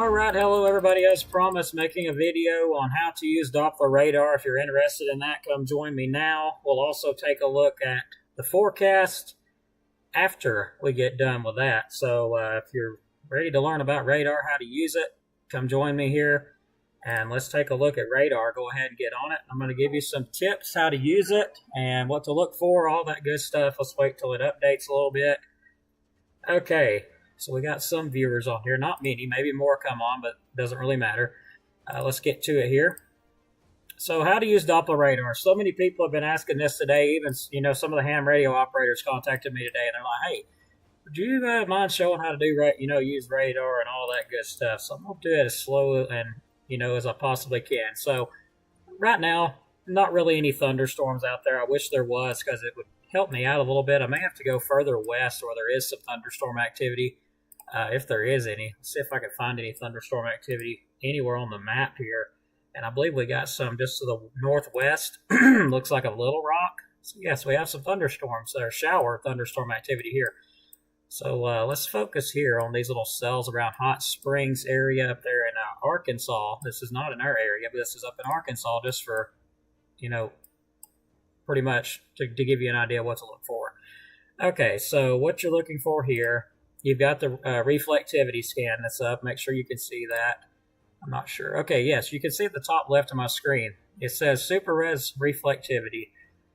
Alright, hello everybody. As promised, making a video on how to use Doppler radar. If you're interested in that, come join me now. We'll also take a look at the forecast after we get done with that. So if you're ready to learn about radar, how to use it, come join me here. And let's take a look at radar. Go ahead and get on it. I'm going to give you some tips how to use it and what to look for, all that good stuff. Let's wait till it updates a little bit. Okay. So we got some viewers on here, not many, maybe more come on, but it doesn't really matter. Let's get to it here. So how to use Doppler radar. So many people have been asking this today. Even, some of the ham radio operators contacted me today, and they're like, hey, would you mind showing how to do, use radar and all that good stuff? So I'm going to do it as slow and, as I possibly can. So right now, not really any thunderstorms out there. I wish there was because it would help me out a little bit. I may have to go further west where there is some thunderstorm activity. If there is any. Let's see if I can find any thunderstorm activity anywhere on the map here. And I believe we got some just to the northwest. Looks like a Little Rock. So yes, we have some thunderstorms there, shower thunderstorm activity here. So let's focus here on these little cells around Hot Springs area up there in Arkansas. This is not in our area, but this is up in Arkansas just for, pretty much to give you an idea what to look for. Okay, so what you're looking for here, you've got the reflectivity scan that's up. Make sure you can see that. I'm not sure. Okay, yes, you can see at the top left of my screen. It says Super Res Reflectivity.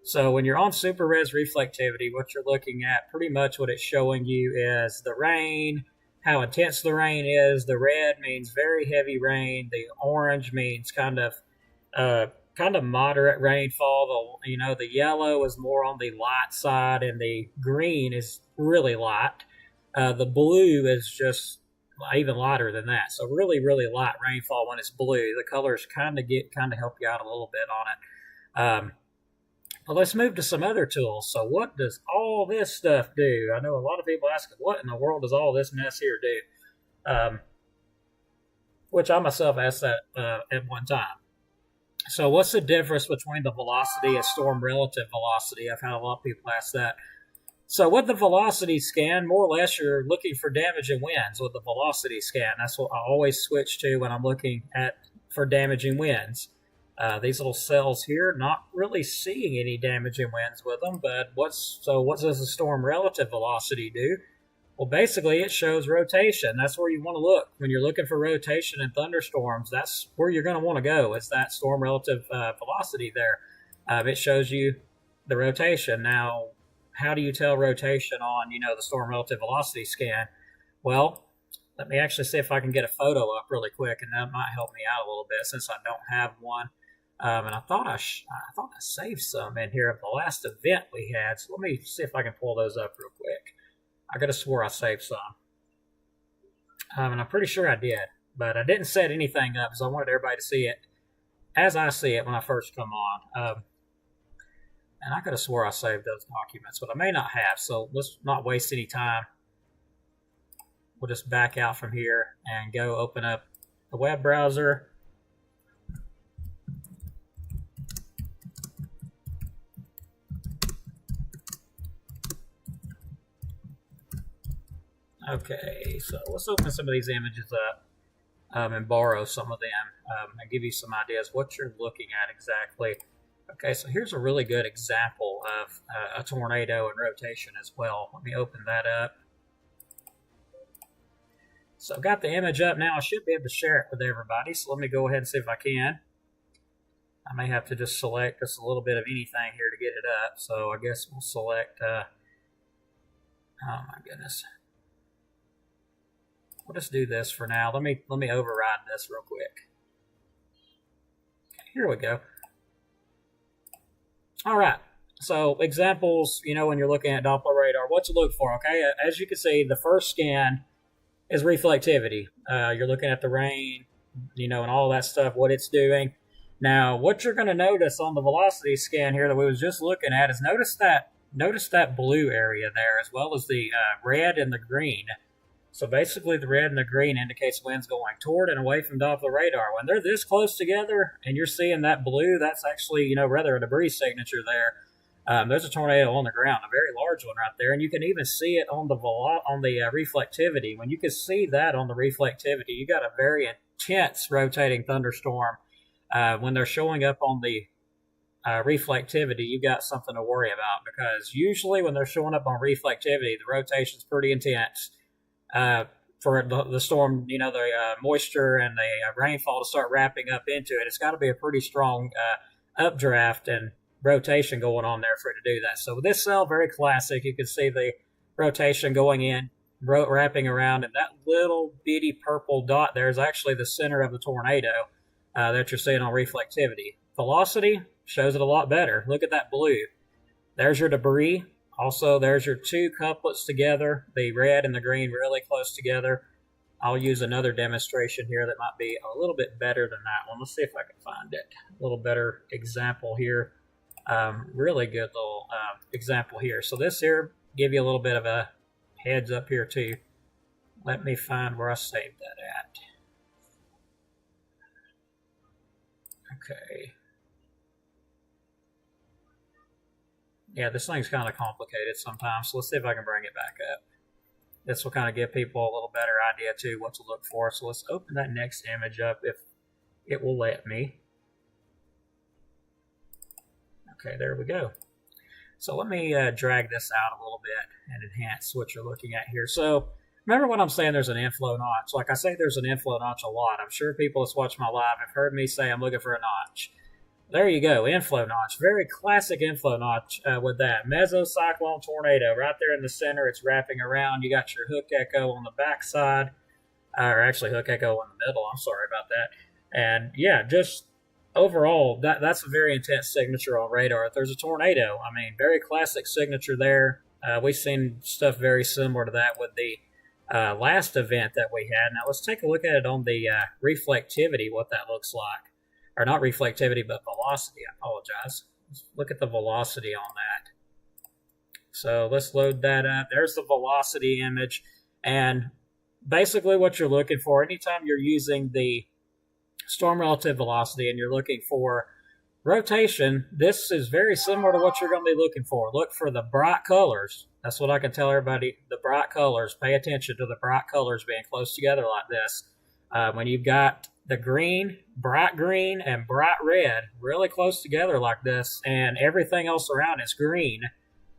So when you're on Super Res Reflectivity, what you're looking at, pretty much what it's showing you is the rain, how intense the rain is. The red means very heavy rain. The orange means kind of moderate rainfall. The yellow is more on the light side, and the green is really light. The blue is just even lighter than that. So really, really light rainfall when it's blue. The colors kind of help you out a little bit on it. But let's move to some other tools. So what does all this stuff do? I know a lot of people ask, what in the world does all this mess here do? Which I myself asked that at one time. So what's the difference between the velocity and storm relative velocity? I've had a lot of people ask that. So with the velocity scan, more or less you're looking for damaging winds with the velocity scan. That's what I always switch to when I'm looking for damaging winds. These little cells here, not really seeing any damaging winds with them, but what does the storm relative velocity do? Well, basically it shows rotation. That's where you want to look. When you're looking for rotation in thunderstorms, that's where you're going to want to go. It's that storm relative velocity there. It shows you the rotation. Now, how do you tell rotation on, the storm relative velocity scan? Well, let me actually see if I can get a photo up really quick, and that might help me out a little bit since I don't have one. And I thought I saved some in here of the last event we had. So let me see if I can pull those up real quick. I could have swore I saved some. And I'm pretty sure I did, but I didn't set anything up because I wanted everybody to see it as I see it when I first come on. And I could have swore I saved those documents, but I may not have. So let's not waste any time. We'll just back out from here and go open up the web browser. Okay, so let's open some of these images up and borrow some of them and give you some ideas what you're looking at exactly. Okay, so here's a really good example of a tornado and rotation as well. Let me open that up. So I've got the image up now. I should be able to share it with everybody. So let me go ahead and see if I can. I may have to just select just a little bit of anything here to get it up. So I guess we'll select, oh my goodness. We'll just do this for now. Let me override this real quick. Okay, here we go. All right. So examples, when you're looking at Doppler radar, what to look for, okay? As you can see, the first scan is reflectivity. You're looking at the rain, and all that stuff, what it's doing. Now, what you're going to notice on the velocity scan here that we was just looking at is notice that blue area there as well as the red and the green. So basically the red and the green indicates winds going toward and away from Doppler radar. When they're this close together and you're seeing that blue, that's actually, rather a debris signature there. There's a tornado on the ground, a very large one right there, and you can even see it on the reflectivity. When you can see that on the reflectivity, you got a very intense rotating thunderstorm. When they're showing up on the reflectivity, you got something to worry about, because usually when they're showing up on reflectivity, the rotation's pretty intense. For the storm, the moisture and the rainfall to start wrapping up into it, it's got to be a pretty strong updraft and rotation going on there for it to do that. So with this cell, very classic. You can see the rotation going in, wrapping around, and that little bitty purple dot there is actually the center of the tornado that you're seeing on reflectivity. Velocity shows it a lot better. Look at that blue. There's your debris. Also, there's your two couplets together, the red and the green really close together. I'll use another demonstration here that might be a little bit better than that one. Let's see if I can find it. A little better example here. Really good little example here. So this here, give you a little bit of a heads up here too. Let me find where I saved that at. Okay. Yeah, this thing's kind of complicated sometimes, so let's see if I can bring it back up. This will kind of give people a little better idea too what to look for. So let's open that next image up if it will let me. Okay, there we go. So let me drag this out a little bit and enhance what you're looking at here. So remember when I'm saying there's an inflow notch? Like I say there's an inflow notch a lot. I'm sure people that's watched my live have heard me say I'm looking for a notch. There you go, inflow notch. Very classic inflow notch with that. Mesocyclone tornado right there in the center. It's wrapping around. You got your hook echo on the backside, or actually hook echo in the middle. I'm sorry about that. And yeah, just overall, that's a very intense signature on radar. If there's a tornado, I mean, very classic signature there. We've seen stuff very similar to that with the last event that we had. Now let's take a look at it on the reflectivity, what that looks like. Or not reflectivity, but velocity. I apologize. Let's look at the velocity on that. So let's load that up. There's the velocity image. And basically what you're looking for, anytime you're using the storm relative velocity and you're looking for rotation, this is very similar to what you're going to be looking for. Look for the bright colors. That's what I can tell everybody, the bright colors. Pay attention to the bright colors being close together like this. When you've got the green, and bright red really close together like this, and everything else around is green,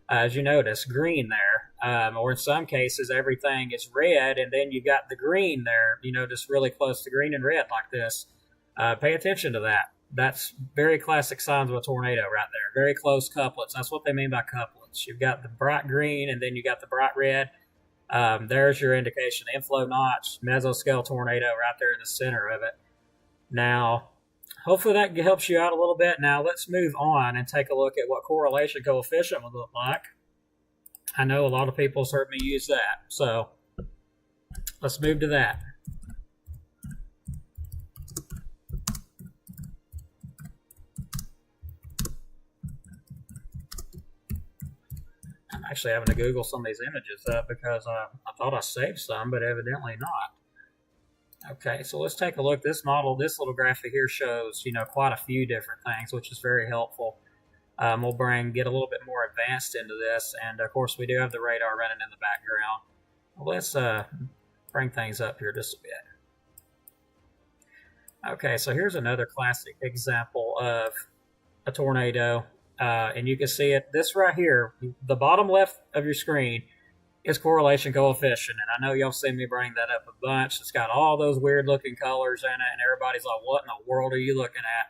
as you notice, green there. Or in some cases, everything is red, and then you've got the green there, just really close to green and red like this. Pay attention to that. That's very classic signs of a tornado right there. Very close couplets. That's what they mean by couplets. You've got the bright green, and then you got the bright red. There's your indication. Inflow notch, mesoscale tornado right there in the center of it. Now, hopefully that helps you out a little bit. Now, let's move on and take a look at what correlation coefficient would look like. I know a lot of people have heard me use that, so let's move to that. I'm actually having to Google some of these images up because I thought I saved some, but evidently not. Okay, so let's take a look. This model, this little graphic here shows, quite a few different things, which is very helpful. We'll get a little bit more advanced into this, and of course we do have the radar running in the background. Let's bring things up here just a bit. Okay, so here's another classic example of a tornado, and you can see it. This right here, the bottom left of your screen, is correlation coefficient, and I know y'all seen me bring that up a bunch. It's got all those weird looking colors in it, and everybody's like, what in the world are you looking at?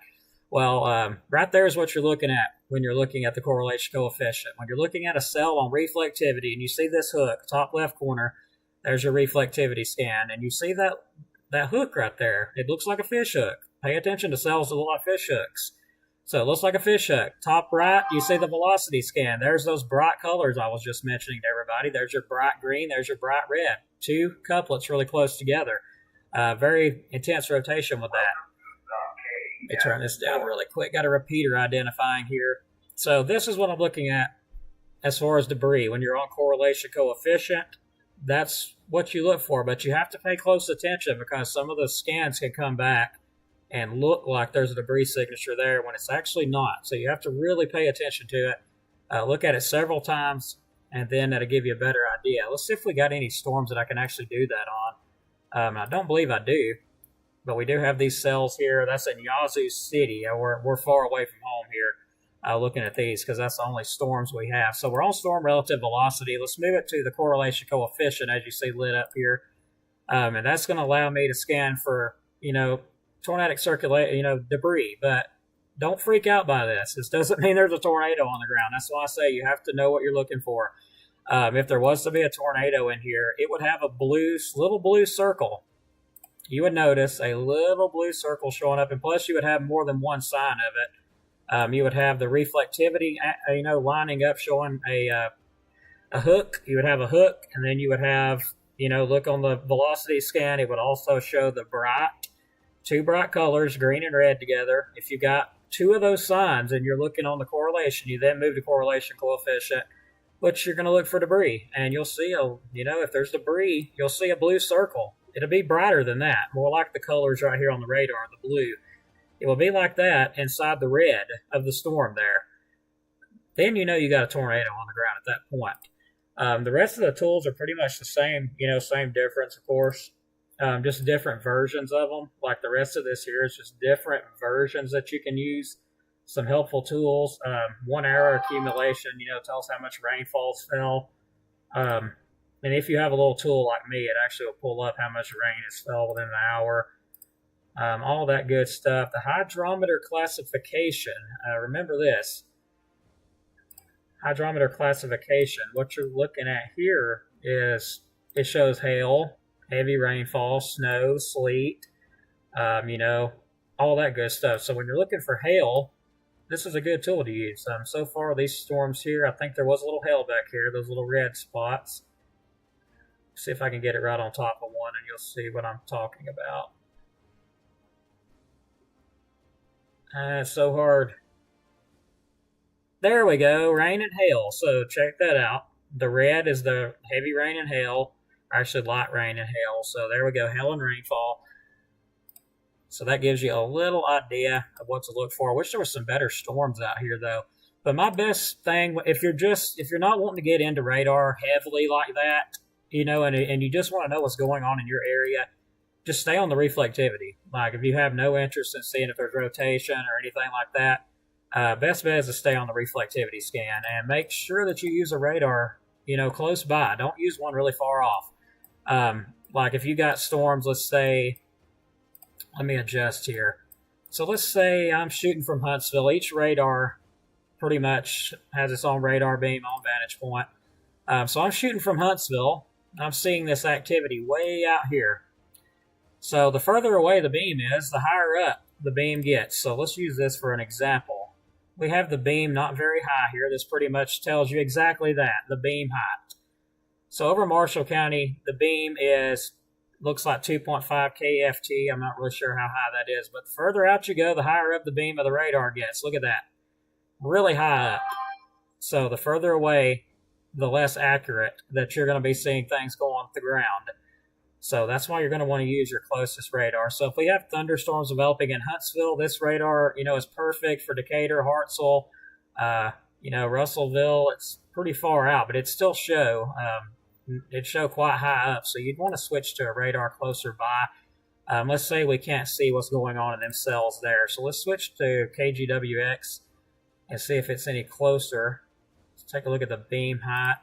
Well, right there is what you're looking at when you're looking at the correlation coefficient. When you're looking at a cell on reflectivity and you see this hook, top left corner, there's your reflectivity scan, and you see that hook right there. It looks like a fish hook. Pay attention to cells that look like fish hooks. So it looks like a fish hook. Top right, you see the velocity scan. There's those bright colors I was just mentioning to everybody. There's your bright green. There's your bright red. Two couplets really close together. Very intense rotation with that. Let me turn this down really quick. Got a repeater identifying here. So this is what I'm looking at as far as debris. When you're on correlation coefficient, that's what you look for. But you have to pay close attention because some of the scans can come back and look like there's a debris signature there when it's actually not. So you have to really pay attention to it. Look at it several times, and then that'll give you a better idea. Let's see if we got any storms that I can actually do that on. I don't believe I do, but we do have these cells here. That's in Yazoo City. We're far away from home here, looking at these, because that's the only storms we have. So we're on storm relative velocity. Let's move it to the correlation coefficient, as you see lit up here. And that's going to allow me to scan for, tornadic debris. But don't freak out by this. This doesn't mean there's a tornado on the ground. That's why I say you have to know what you're looking for. If there was to be a tornado in here, it would have a little blue circle. You would notice a little blue circle showing up, and plus you would have more than one sign of it. You would have the reflectivity, lining up, showing a hook. You would have a hook, and then you would have, look on the velocity scan. It would also show the two bright colors, green and red together. If you got two of those signs and you're looking on the correlation, you then move to correlation coefficient, which you're going to look for debris. And you'll see, if there's debris, you'll see a blue circle. It'll be brighter than that, more like the colors right here on the radar, the blue. It will be like that inside the red of the storm there. Then you know you got a tornado on the ground at that point. The rest of the tools are pretty much the same, same difference, of course. Just different versions of them. Like the rest of this here is just different versions that you can use. Some helpful tools. 1 hour accumulation, tells how much rainfall fell. And if you have a little tool like me, it actually will pull up how much rain has fell within an hour. All that good stuff. The hydrometer classification. Remember this. Hydrometer classification. What you're looking at here is it shows hail, heavy rainfall, snow, sleet, all that good stuff. So when you're looking for hail, this is a good tool to use. So far, these storms here, I think there was a little hail back here, those little red spots. See if I can get it right on top of one, and you'll see what I'm talking about. It's so hard. There we go, rain and hail. So check that out. The red is the heavy rain and hail. Actually, light rain and hail. So there we go, hail and rainfall. So that gives you a little idea of what to look for. I wish there was some better storms out here, though. But my best thing, if you're not wanting to get into radar heavily like that, and you just want to know what's going on in your area, just stay on the reflectivity. Like if you have no interest in seeing if there's rotation or anything like that, best bet is to stay on the reflectivity scan and make sure that you use a radar, close by. Don't use one really far off. Like if you got storms, let's say, let me adjust here. So let's say I'm shooting from Huntsville. Each radar pretty much has its own radar beam on vantage point. So I'm shooting from Huntsville. I'm seeing this activity way out here. So the further away the beam is, the higher up the beam gets. So let's use this for an example. We have the beam not very high here. This pretty much tells you exactly that, the beam height. So over Marshall County, the beam looks like 2.5 KFT. I'm not really sure how high that is, but the further out you go, the higher up the beam of the radar gets. Look at that. Really high up. So the further away, the less accurate that you're going to be seeing things go on the ground. So that's why you're going to want to use your closest radar. So if we have thunderstorms developing in Huntsville, this radar, is perfect for Decatur, Hartselle, Russellville. It's pretty far out, but it still it'd show quite high up. So you'd want to switch to a radar closer by. Let's say we can't see what's going on in them cells there. So let's switch to Dekalbcwx and see if it's any closer. Let's take a look at the beam height.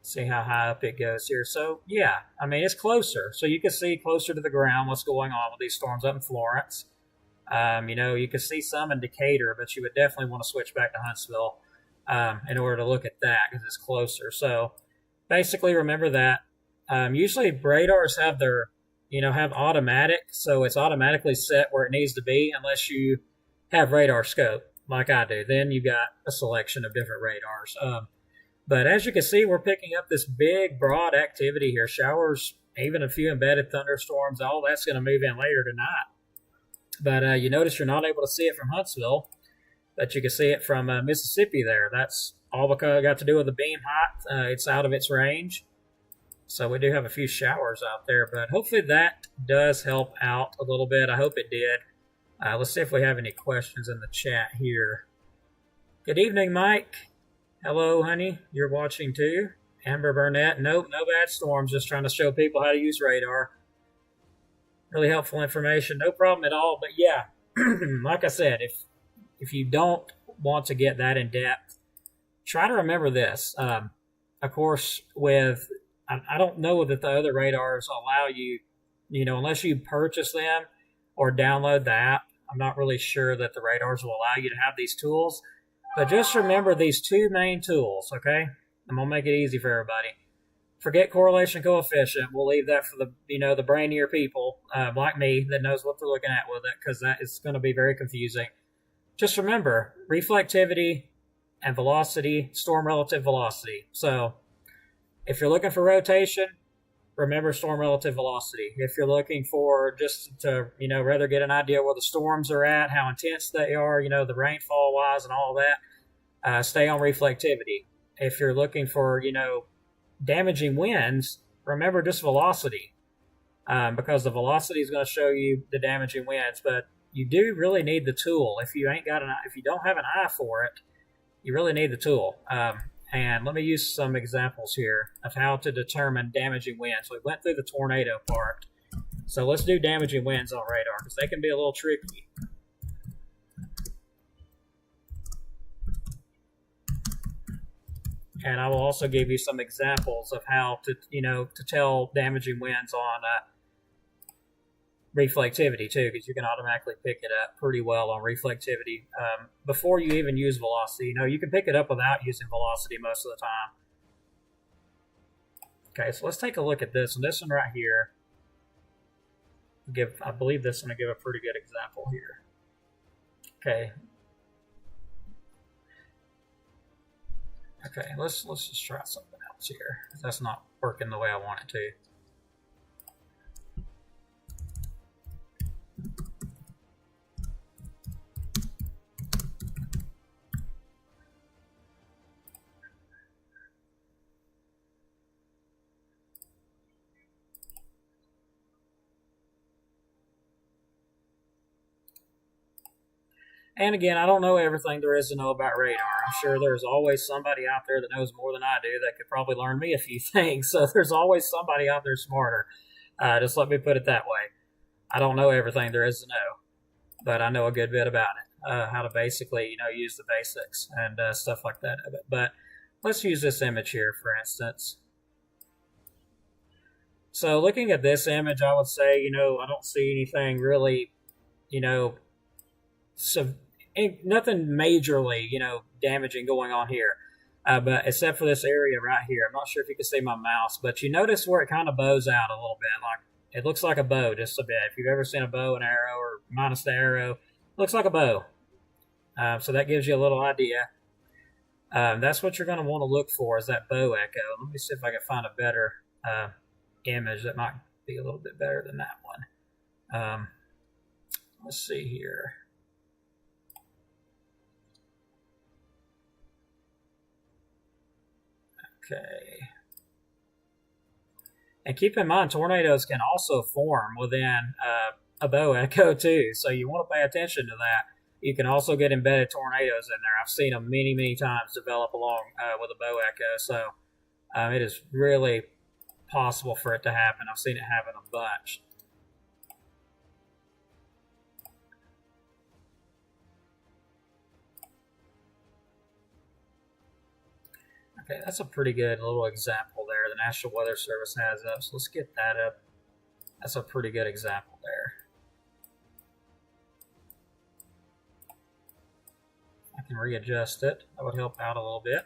See how high up it goes here. So, yeah, it's closer. So you can see closer to the ground what's going on with these storms up in Florence. You can see some in Decatur, but you would definitely want to switch back to Huntsville in order to look at that because it's closer. So, basically, remember that. Usually, radars have have automatic, so it's automatically set where it needs to be unless you have radar scope, like I do. Then you got a selection of different radars. But as you can see, we're picking up this big, broad activity here. Showers, even a few embedded thunderstorms, all that's going to move in later tonight. But you notice you're not able to see it from Huntsville, but you can see it from Mississippi there. That's all because it got to do with the beam height. It's out of its range. So we do have a few showers out there, but hopefully that does help out a little bit. I hope it did. Let's see if we have any questions in the chat here. Good evening, Mike. Hello, honey. You're watching too? Amber Burnett. Nope, no bad storms. Just trying to show people how to use radar. Really helpful information. No problem at all. But yeah, like I said, if you don't want to get that in depth, try to remember this. Of course, with I don't know that the other radars allow you, unless you purchase them or download the app. I'm not really sure that the radars will allow you to have these tools. But just remember these two main tools, okay? I'm gonna make it easy for everybody. Forget correlation coefficient. We'll leave that for the brainier people like me that knows what they're looking at with it, because that is going to be very confusing. Just remember reflectivity and velocity, storm relative velocity. So if you're looking for rotation, remember storm relative velocity. If you're looking for just to rather get an idea where the storms are at, how intense they are, the rainfall wise and all that, stay on reflectivity. If you're looking for damaging winds, remember just velocity, because the velocity is going to show you the damaging winds. But you do really need the tool. If you don't have an eye for it, you really need the tool. And let me use some examples here of how to determine damaging winds. We went through the tornado part, so let's do damaging winds on radar, because they can be a little tricky. And I will also give you some examples of how to tell damaging winds on reflectivity too, because you can automatically pick it up pretty well on reflectivity before you even use velocity. You can pick it up without using velocity most of the time. Okay, so let's take a look at this. And this one right here, I believe this one will give a pretty good example here. Okay. Okay, let's just try something else here. That's not working the way I want it to. And again, I don't know everything there is to know about radar. I'm sure there's always somebody out there that knows more than I do that could probably learn me a few things. So there's always somebody out there smarter. Just let me put it that way. I don't know everything there is to know, but I know a good bit about it. How to basically, use the basics and stuff like that of it. But let's use this image here, for instance. So looking at this image, I would say, I don't see anything really, so nothing majorly, damaging going on here. But except for this area right here. I'm not sure if you can see my mouse, but you notice where it kind of bows out a little bit. Like it looks like a bow just a bit. If you've ever seen a bow and arrow or minus the arrow, it looks like a bow. So that gives you a little idea. That's what you're going to want to look for, is that bow echo. Let me see if I can find a better image that might be a little bit better than that one. Let's see here. Okay. And keep in mind, tornadoes can also form within a bow echo too. So you want to pay attention to that. You can also get embedded tornadoes in there. I've seen them many, many times develop along with a bow echo. So it is really possible for it to happen. I've seen it happen a bunch. Okay, that's a pretty good little example there. The National Weather Service has up, so let's get that up. That's a pretty good example there. I can readjust it. That would help out a little bit.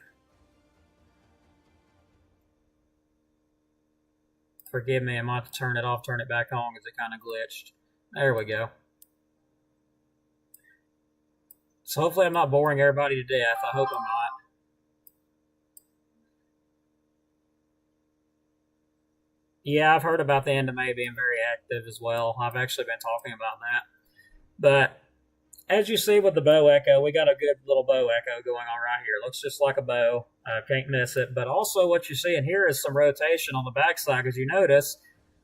Forgive me, I might have to turn it off, turn it back on because it kind of glitched. There we go. So hopefully I'm not boring everybody to death. I hope I'm not. Yeah, I've heard about the NMA being very active as well. I've actually been talking about that. But as you see with the bow echo, we got a good little bow echo going on right here. Looks just like a bow. Can't miss it. But also what you see in here is some rotation on the backside, because you notice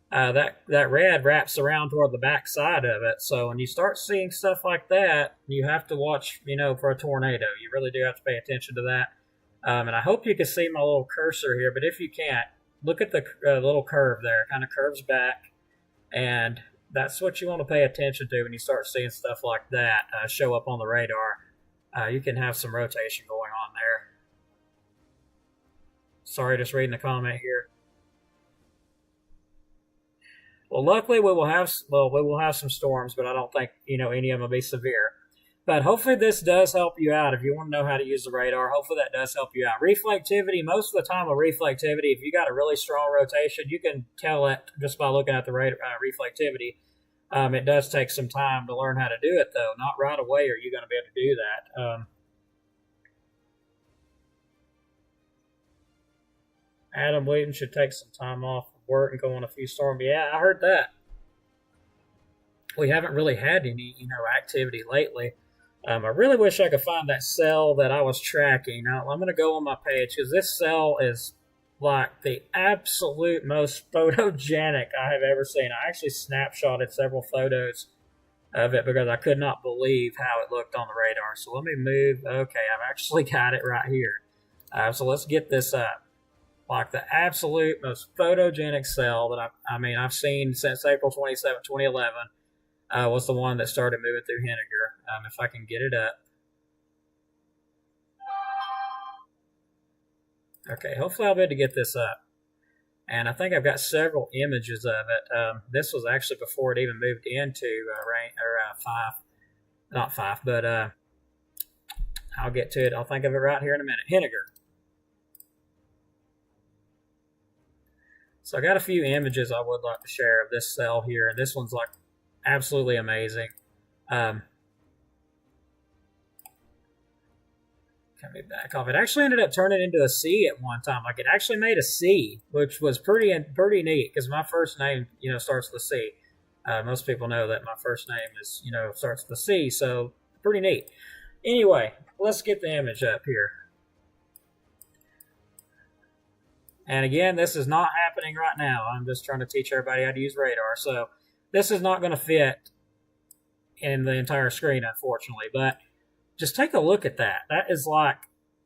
that red wraps around toward the back side of it. So when you start seeing stuff like that, you have to watch, for a tornado. You really do have to pay attention to that. And I hope you can see my little cursor here, but if you can't, look at the little curve there. It kind of curves back, and that's what you want to pay attention to when you start seeing stuff like that show up on the radar. You can have some rotation going on there. Sorry, just reading the comment here. Well, luckily we will have some storms, but I don't think any of them will be severe. But hopefully this does help you out if you want to know how to use the radar. Hopefully that does help you out. Reflectivity, most of the time with reflectivity, if you got a really strong rotation, you can tell it just by looking at the reflectivity. It does take some time to learn how to do it, though. Not right away are you going to be able to do that. Adam Wheaton should take some time off of work and go on a few storms. Yeah, I heard that. We haven't really had any, activity lately. I really wish I could find that cell that I was tracking. Now, I'm going to go on my page because this cell is like the absolute most photogenic I have ever seen. I actually snapshotted several photos of it because I could not believe how it looked on the radar. So let me move. Okay, I've actually got it right here. So let's get this up. Like the absolute most photogenic cell that I've seen since April 27, 2011. Was the one that started moving through Henniger. If I can get it up. Okay, hopefully I'll be able to get this up. And I think I've got several images of it. This was actually before it even moved into not 5, but I'll get to it. I'll think of it right here in a minute. Henniger. So I got a few images I would like to share of this cell here. And this one's like absolutely amazing. Can we back off? It actually ended up turning into a C at one time. Like it actually made a C, which was pretty neat because my first name, starts with C. Most people know that my first name is, starts with C, so pretty neat. Anyway, let's get the image up here. And again, this is not happening right now. I'm just trying to teach everybody how to use radar. So this is not going to fit in the entire screen, unfortunately. But just take a look at that. That is like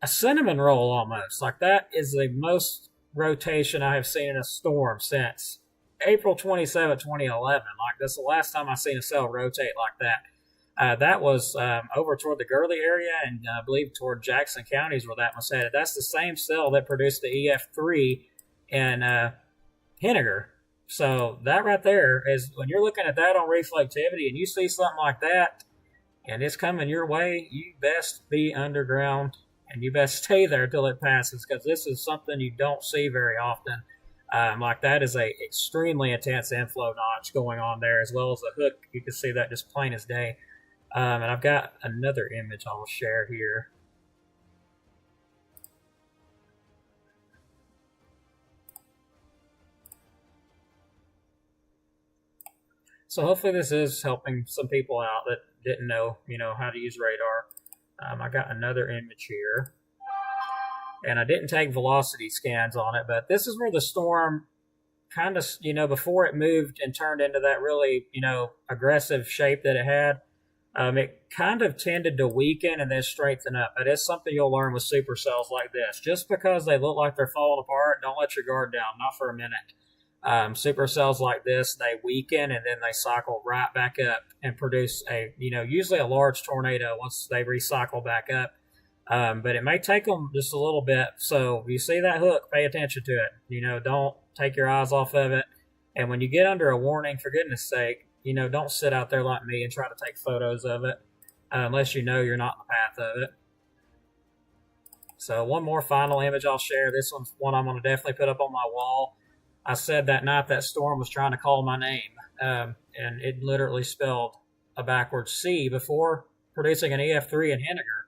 a cinnamon roll almost. Like that is the most rotation I have seen in a storm since April 27, 2011. Like this is the last time I've seen a cell rotate like that. That was over toward the Gurley area and I believe toward Jackson counties where that was headed. That's the same cell that produced the EF3 in Henniger. So that right there is when you're looking at that on reflectivity and you see something like that and it's coming your way, you best be underground and you best stay there till it passes because this is something you don't see very often. Like that is a extremely intense inflow notch going on there as well as the hook. You can see that just plain as day. And I've got another image I'll share here. So hopefully this is helping some people out that didn't know, how to use radar. I got another image here. And I didn't take velocity scans on it, but this is where the storm kind of, before it moved and turned into that really, aggressive shape that it had. It kind of tended to weaken and then strengthen up. That is something you'll learn with supercells like this. Just because they look like they're falling apart, don't let your guard down, not for a minute. Supercells like this, they weaken and then they cycle right back up and produce usually a large tornado once they recycle back up. But it may take them just a little bit. So if you see that hook, pay attention to it. Don't take your eyes off of it. And when you get under a warning, for goodness sake, don't sit out there like me and try to take photos of it unless you're not in the path of it. So one more final image I'll share. This one's one I'm going to definitely put up on my wall. I said that night that storm was trying to call my name, and it literally spelled a backwards C before producing an EF3 in Henniger.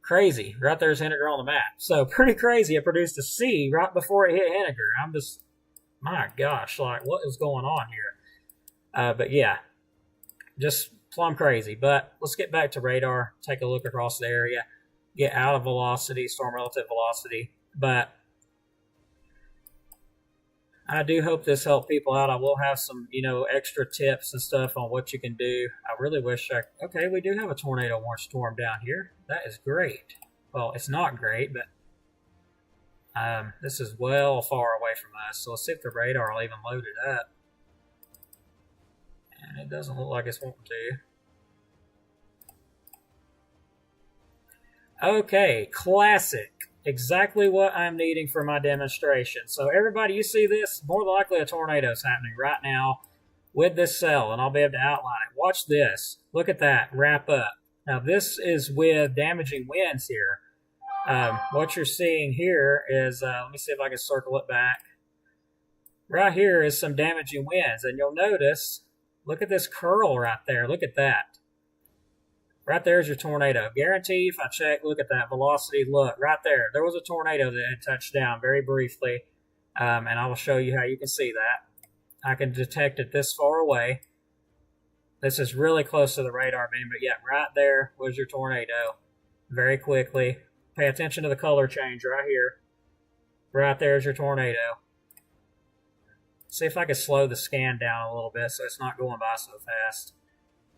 Crazy. Right there's Henniger on the map. So pretty crazy. It produced a C right before it hit Henniger. I'm just, my gosh, like what is going on here? But yeah, just plumb crazy. But let's get back to radar, take a look across the area, get out of velocity, storm relative velocity. But I do hope this helped people out. I will have some, extra tips and stuff on what you can do. I really wish okay, we do have a tornado warning storm down here. That is great. Well, it's not great, but this is well far away from us. So let's see if the radar will even load it up. And it doesn't look like it's wanting to. Okay, classic. Exactly what I'm needing for my demonstration. So everybody, you see this? More than likely a tornado is happening right now with this cell, and I'll be able to outline it. Watch this. Look at that wrap up. Now this is with damaging winds here. What you're seeing here is, let me see if I can circle it back. Right here is some damaging winds, and you'll notice, look at this curl right there. Look at that. Right there's your tornado. Guarantee if I check, look at that velocity. Look, right there. There was a tornado that had touched down very briefly, and I will show you how you can see that. I can detect it this far away. This is really close to the radar beam, but yeah, right there was your tornado. Very quickly. Pay attention to the color change right here. Right there's your tornado. See if I can slow the scan down a little bit so it's not going by so fast.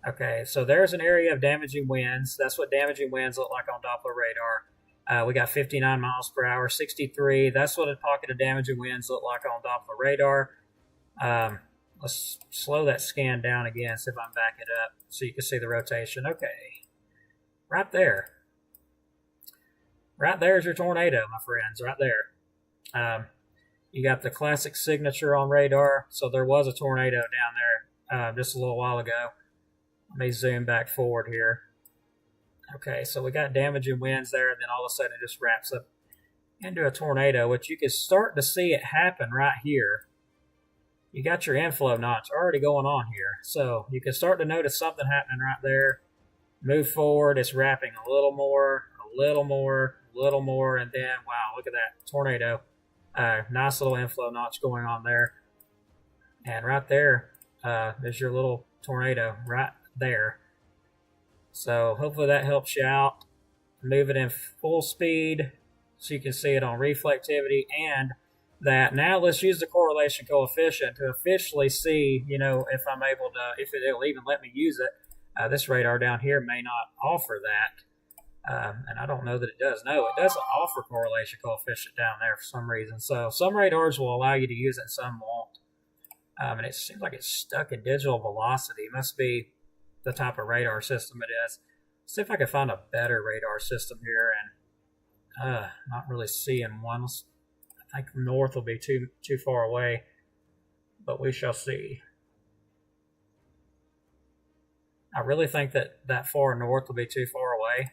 Okay, so there's an area of damaging winds. That's what damaging winds look like on Doppler radar. We got 59 miles per hour, 63. That's what a pocket of damaging winds look like on Doppler radar. Let's slow that scan down again, see if I can back it up so you can see the rotation. Okay, right there. Right there's your tornado, my friends, right there. You got the classic signature on radar, so there was a tornado down there just a little while ago. Let me zoom back forward here. Okay, so we got damaging winds there, and then all of a sudden it just wraps up into a tornado, which you can start to see it happen right here. You got your inflow notch already going on here. So you can start to notice something happening right there. Move forward, it's wrapping a little more, a little more, a little more, and then, wow, look at that tornado. Nice little inflow notch going on there. And right there, there's your little tornado right there. So hopefully that helps you out. Move it in full speed so you can see it on reflectivity, and that now let's use the correlation coefficient to officially see, you know, if I'm able to, if it'll even let me use it. This radar down here may not offer that, and I don't know that it does. No, it doesn't offer correlation coefficient down there for some reason. So some radars will allow you to use it and some won't. And it seems like it's stuck in digital velocity. It must be the type of radar system it is. See if I can find a better radar system here, and not really seeing one. I think north will be too far away, but we shall see. I really think that far north will be too far away.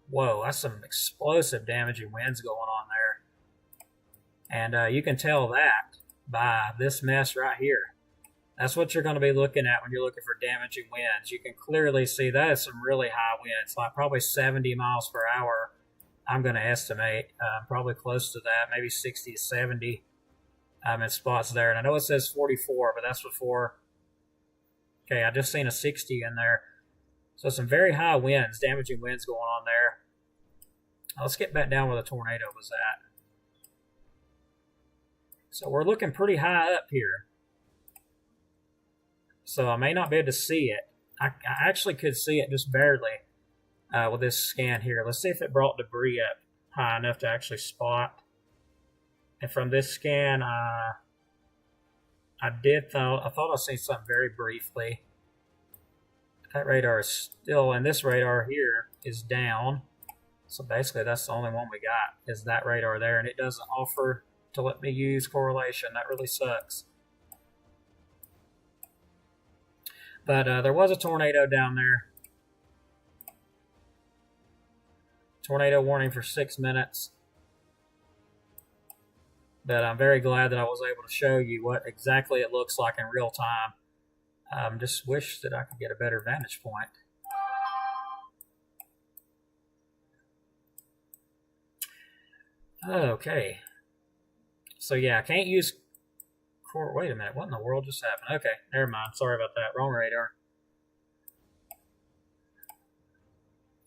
Whoa, that's some explosive damaging winds going on there. And you can tell that by this mess right here. That's what you're going to be looking at when you're looking for damaging winds. You can clearly see that is some really high winds, like probably 70 miles per hour, I'm going to estimate. Probably close to that, maybe 60 to 70 in spots there. And I know it says 44, but that's before. Okay, I just seen a 60 in there. So some very high winds, damaging winds going on there. Let's get back down where the tornado was at. So we're looking pretty high up here. So I may not be able to see it. I actually could see it just barely with this scan here. Let's see if it brought debris up high enough to actually spot. And from this scan, I thought I seen something very briefly. That radar is still, and this radar here is down. So basically that's the only one we got, is that radar there, and it doesn't offer to let me use correlation. That really sucks. But there was a tornado down there. Tornado warning for 6 minutes. But I'm very glad that I was able to show you what exactly it looks like in real time. Just wish that I could get a better vantage point. Okay. So yeah, I can't use wait a minute, what in the world just happened? Okay, never mind. Sorry about that. Wrong radar.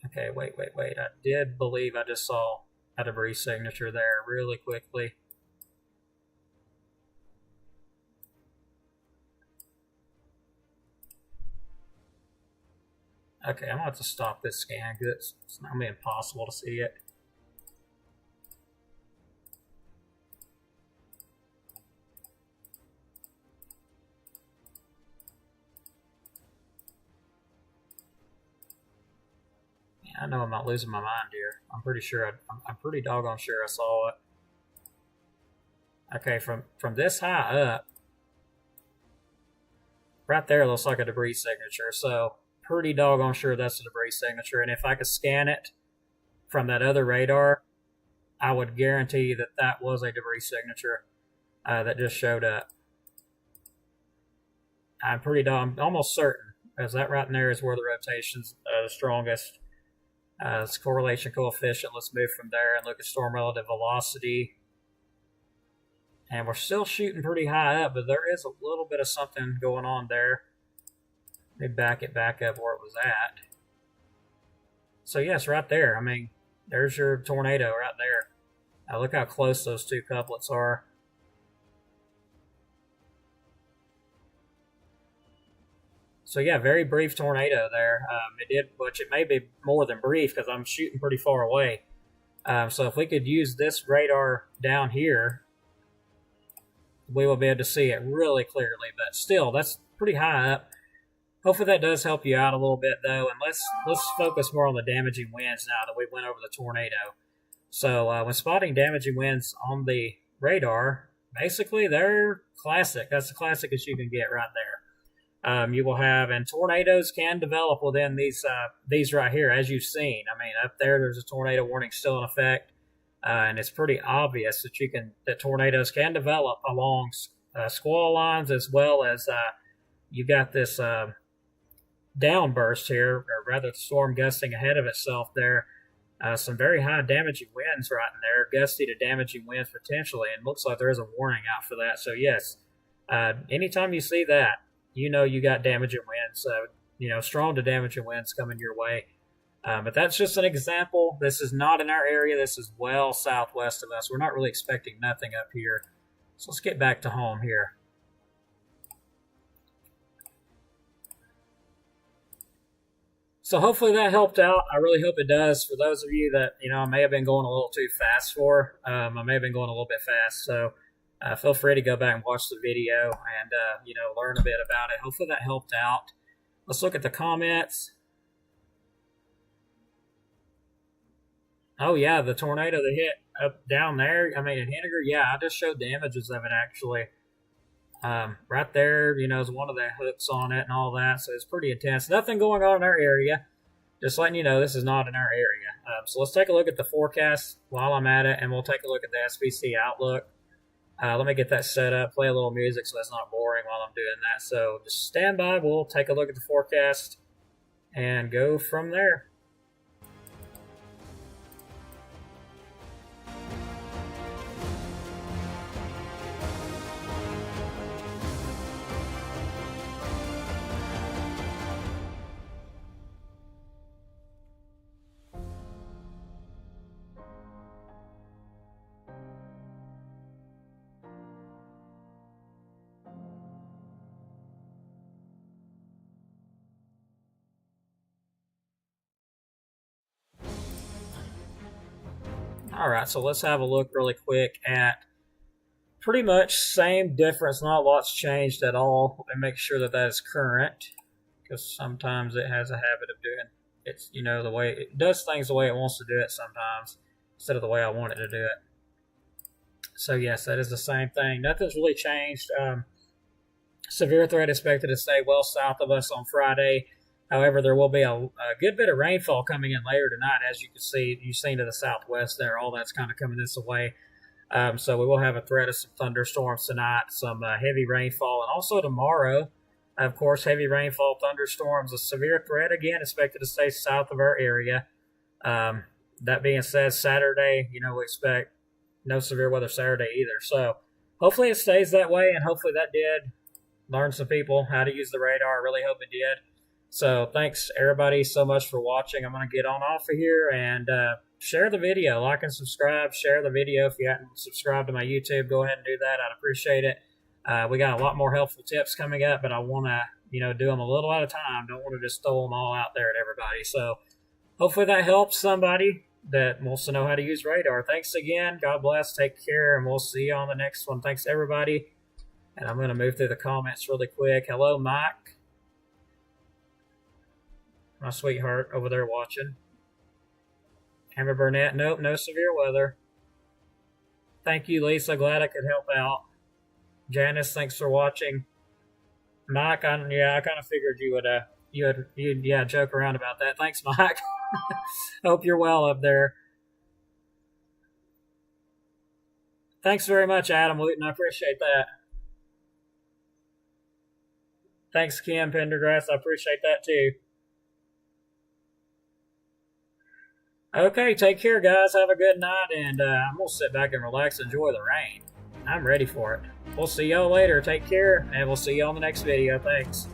Okay, wait. I did believe I just saw a debris signature there really quickly. Okay, I'm going to have to stop this scan because it's not going to be impossible to see it. Yeah, I know I'm not losing my mind here. I'm pretty sure, I'm pretty doggone sure I saw it. Okay, from this high up, right there looks like a debris signature, so pretty doggone sure that's a debris signature. And if I could scan it from that other radar, I would guarantee that that was a debris signature that just showed up. I'm almost certain, because that right in there is where the rotation's the strongest. It's correlation coefficient. Let's move from there and look at storm relative velocity. And we're still shooting pretty high up, but there is a little bit of something going on there. Let me back it back up where it was at. So yes, right there. I mean, there's your tornado right there. Now look how close those two couplets are. So yeah, very brief tornado there. Which it may be more than brief because I'm shooting pretty far away. So if we could use this radar down here, we will be able to see it really clearly. But still, that's pretty high up. Hopefully that does help you out a little bit, though. And let's focus more on the damaging winds now that we went over the tornado. So when spotting damaging winds on the radar, basically they're classic. That's the classic as you can get right there. You will have, and tornadoes can develop within these right here, as you've seen. I mean, up there's a tornado warning still in effect, and it's pretty obvious that tornadoes can develop along squall lines, as well as you got this downburst here, or rather the storm gusting ahead of itself there. Some very high damaging winds right in there, gusty to damaging winds potentially, and looks like there is a warning out for that. So yes, anytime you see that, you know you got damaging winds, strong to damaging winds coming your way. But that's just an example. This is not in our area. This is well southwest of us. We're not really expecting nothing up here. So let's get back to home here. So hopefully that helped out. I really hope it does. For those of you that, I may have been going a little too fast for, I may have been going a little bit fast. So feel free to go back and watch the video and, learn a bit about it. Hopefully that helped out. Let's look at the comments. Oh, yeah, the tornado that hit up down there. I mean, in Henniger, yeah, I just showed the images of it, actually. Right there, is one of the hooks on it and all that, so it's pretty intense. Nothing going on in our area. Just letting you know this is not in our area. So let's take a look at the forecast while I'm at it, and we'll take a look at the SPC outlook. Let me get that set up, play a little music so that's not boring while I'm doing that. So just stand by. We'll take a look at the forecast and go from there. All right, so let's have a look really quick at pretty much same difference. Not a lot's changed at all. And make sure that that is current, because sometimes it has a habit of doing it's the way it does things the way it wants to do it sometimes instead of the way I want it to do it. So yes, that is the same thing. Nothing's really changed. Severe threat expected to stay well south of us on Friday. However, there will be a good bit of rainfall coming in later tonight, as you can see. You've seen to the southwest there. All that's kind of coming this way. So we will have a threat of some thunderstorms tonight, some heavy rainfall, and also tomorrow, of course, heavy rainfall, thunderstorms, a severe threat again expected to stay south of our area. That being said, Saturday, we expect no severe weather Saturday either. So hopefully it stays that way, and hopefully that did learn some people how to use the radar. I really hope it did. So thanks, everybody, so much for watching. I'm going to get on off of here and share the video. Like and subscribe. Share the video. If you haven't subscribed to my YouTube, go ahead and do that. I'd appreciate it. We got a lot more helpful tips coming up, but I want to do them a little at a time. Don't want to just throw them all out there at everybody. So hopefully that helps somebody that wants to know how to use radar. Thanks again. God bless. Take care, and we'll see you on the next one. Thanks, everybody. And I'm going to move through the comments really quick. Hello, Mike. My sweetheart over there watching. Amber Burnett. Nope, no severe weather. Thank you, Lisa. Glad I could help out. Janice, thanks for watching. Mike, I kind of figured you'd joke around about that. Thanks, Mike. Hope you're well up there. Thanks very much, Adam Wooten. I appreciate that. Thanks, Kim Pendergrass. I appreciate that too. Okay, take care, guys. Have a good night, and I'm going to sit back and relax and enjoy the rain. I'm ready for it. We'll see y'all later. Take care, and we'll see you on the next video. Thanks.